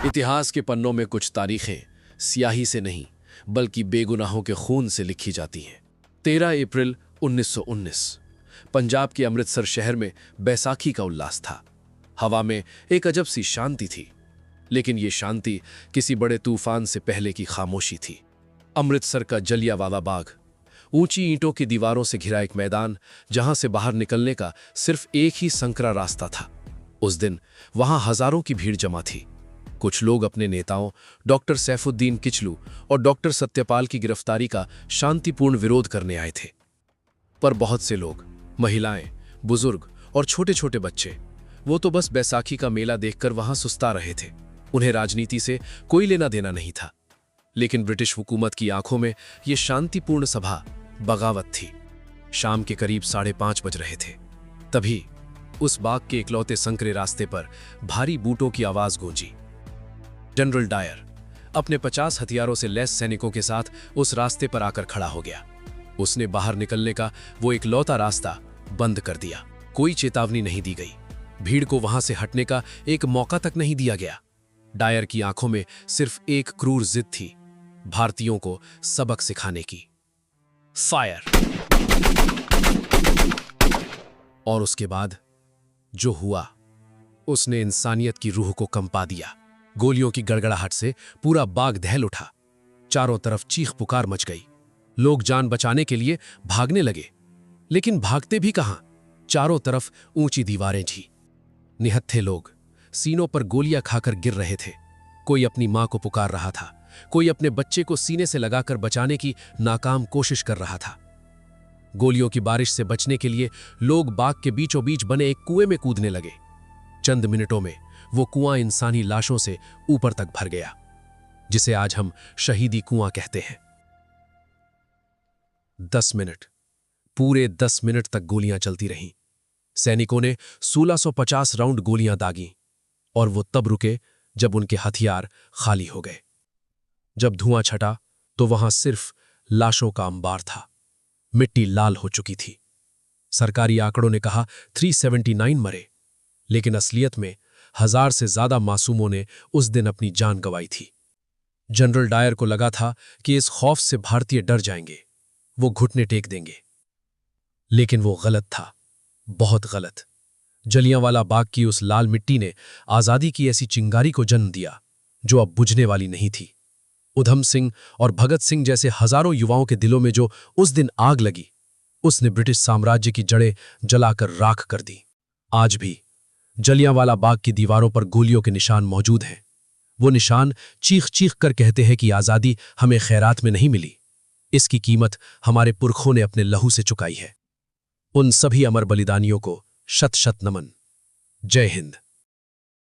इतिहास के पन्नों में कुछ तारीखें स्याही से नहीं बल्कि बेगुनाहों के खून से लिखी जाती हैं। 13 अप्रैल 1919 पंजाब के अमृतसर शहर में बैसाखी का उल्लास था। हवा में एक अजब सी शांति थी, लेकिन ये शांति किसी बड़े तूफान से पहले की खामोशी थी। अमृतसर का जलियांवाला बाग, ऊंची ईंटों की दीवारों से घिरा एक मैदान जहां से बाहर निकलने का सिर्फ एक ही संकरा रास्ता था। उस दिन वहां हजारों की भीड़ जमा थी। कुछ लोग अपने नेताओं डॉक्टर सैफुद्दीन किचलू और डॉक्टर सत्यपाल की गिरफ्तारी का शांतिपूर्ण विरोध करने आए थे। पर बहुत से लोग, महिलाएं, बुजुर्ग और छोटे छोटे बच्चे, वो तो बस बैसाखी का मेला देखकर वहां सुस्ता रहे थे। उन्हें राजनीति से कोई लेना देना नहीं था। लेकिन ब्रिटिश हुकूमत की आंखों में ये शांतिपूर्ण सभा बगावत थी। शाम के करीब 5:30 बज रहे थे। तभी उस बाग के इकलौते संकरे रास्ते पर भारी बूटों की आवाज गूंजी। जनरल डायर अपने 50 हथियारों से लैस सैनिकों के साथ उस रास्ते पर आकर खड़ा हो गया। उसने बाहर निकलने का वो इकलौता रास्ता बंद कर दिया। कोई चेतावनी नहीं दी गई। भीड़ को वहां से हटने का एक मौका तक नहीं दिया गया। डायर की आंखों में सिर्फ एक क्रूर जिद थी, भारतीयों को सबक सिखाने की। फायर। और उसके बाद जो हुआ उसने इंसानियत की रूह को कंपा दिया। गोलियों की गड़गड़ाहट से पूरा बाग दहल उठा। चारों तरफ चीख पुकार मच गई। लोग जान बचाने के लिए भागने लगे, लेकिन भागते भी कहां, चारों तरफ ऊंची दीवारें थी। निहत्थे लोग सीनों पर गोलियां खाकर गिर रहे थे। कोई अपनी मां को पुकार रहा था, कोई अपने बच्चे को सीने से लगाकर बचाने की नाकाम कोशिश कर रहा था। गोलियों की बारिश से बचने के लिए लोग बाग के बीचों बीच बने एक कुएं में कूदने लगे। चंद मिनटों में वो कुआं इंसानी लाशों से ऊपर तक भर गया, जिसे आज हम शहीदी कुआं कहते हैं। 10 मिनट, पूरे 10 मिनट तक गोलियां चलती रहीं। सैनिकों ने 1650 राउंड गोलियां दागी, और वो तब रुके जब उनके हथियार खाली हो गए। जब धुआं छटा तो वहां सिर्फ लाशों का अंबार था। मिट्टी लाल हो चुकी थी। सरकारी आंकड़ों ने कहा 379 मरे, लेकिन असलियत में 1000 से ज्यादा मासूमों ने उस दिन अपनी जान गंवाई थी। जनरल डायर को लगा था कि इस खौफ से भारतीय डर जाएंगे, वो घुटने टेक देंगे। लेकिन वो गलत था, बहुत गलत। जलियांवाला बाग की उस लाल मिट्टी ने आजादी की ऐसी चिंगारी को जन्म दिया जो अब बुझने वाली नहीं थी। उधम सिंह और भगत सिंह जैसे हजारों युवाओं के दिलों में जो उस दिन आग लगी, उसने ब्रिटिश साम्राज्य की जड़ें जलाकर राख कर दी। आज भी जलियांवाला बाग की दीवारों पर गोलियों के निशान मौजूद हैं। वो निशान चीख चीख कर कहते हैं कि आजादी हमें खैरात में नहीं मिली, इसकी कीमत हमारे पुरखों ने अपने लहू से चुकाई है। उन सभी अमर बलिदानियों को शत शत नमन। जय हिंद।